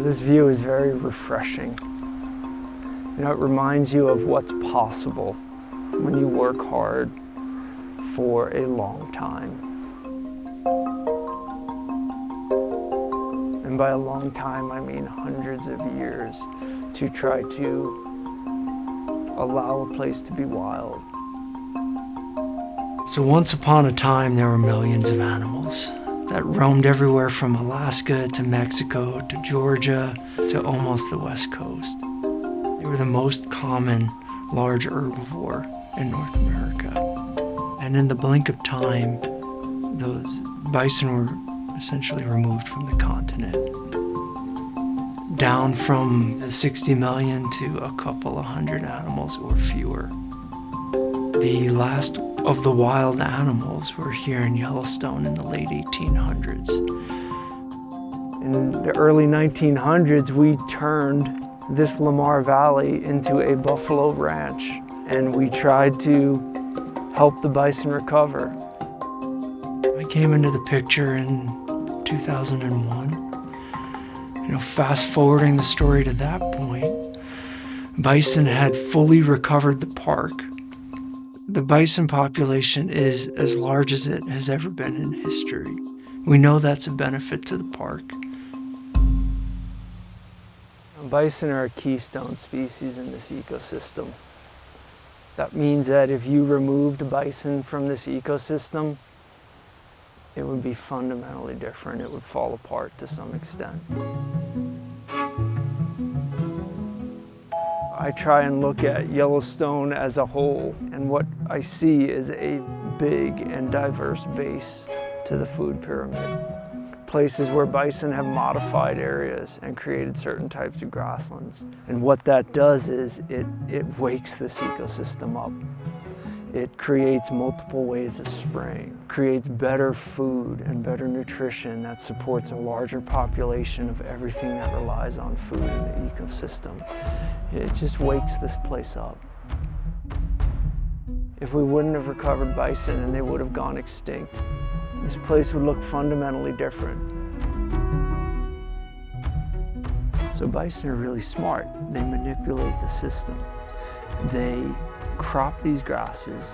This view is very refreshing. You know, it reminds you of what's possible when you work hard for a long time. And by a long time, I mean hundreds of years, to try to allow a place to be wild. So once upon a time, there were millions of animals that roamed everywhere from Alaska to Mexico to Georgia to almost the West Coast. They were the most common large herbivore in North America. And in the blink of time, those bison were essentially removed from the continent, down from 60 million to a couple of hundred animals or fewer. The last of the wild animals were here in Yellowstone in the late 1800s. In the early 1900s, we turned this Lamar Valley into a buffalo ranch, and we tried to help the bison recover. I came into the picture in 2001. You know, fast forwarding the story to that point, bison had fully recovered the park. The bison population is as large as it has ever been in history. We know that's a benefit to the park. Bison are a keystone species in this ecosystem. That means that if you removed a bison from this ecosystem, it would be fundamentally different. It would fall apart to some extent. I try and look at Yellowstone as a whole, and what I see is a big and diverse base to the food pyramid. Places where bison have modified areas and created certain types of grasslands. And what that does is it wakes this ecosystem up. It creates multiple waves of spring, creates better food and better nutrition that supports a larger population of everything that relies on food in the ecosystem. It just wakes this place up. If we wouldn't have recovered bison and they would have gone extinct, this place would look fundamentally different. So bison are really smart. They manipulate the system. They crop these grasses,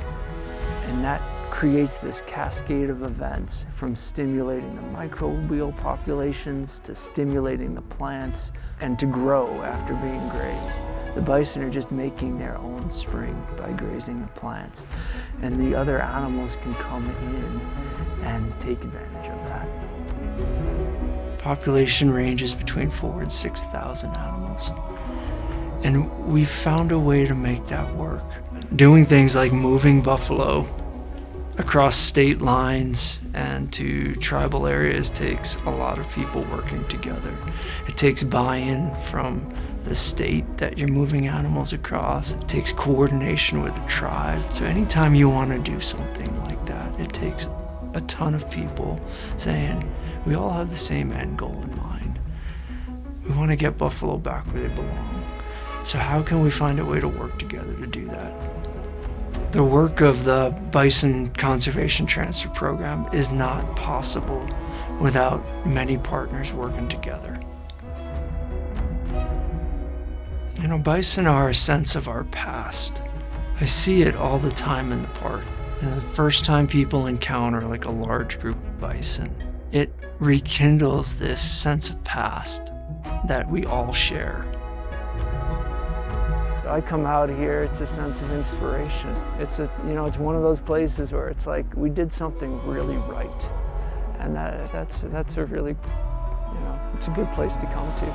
and that creates this cascade of events, from stimulating the microbial populations to stimulating the plants and to grow after being grazed. The bison are just making their own spring by grazing the plants, and the other animals can come in and take advantage of that. Population ranges between 4,000 and 6,000 animals, and we found a way to make that work. Doing things like moving buffalo across state lines and to tribal areas takes a lot of people working together. It takes buy-in from the state that you're moving animals across. It takes coordination with the tribe. So anytime you want to do something like that, it takes a ton of people saying, we all have the same end goal in mind. We want to get buffalo back where they belong. So how can we find a way to work together to do that? The work of the Bison Conservation Transfer Program is not possible without many partners working together. You know, bison are a sense of our past. I see it all the time in the park. You know, the first time people encounter like a large group of bison, it rekindles this sense of past that we all share. I come out here, it's a sense of inspiration. It's one of those places where it's like we did something really right, and that's a really, it's a good place to come to.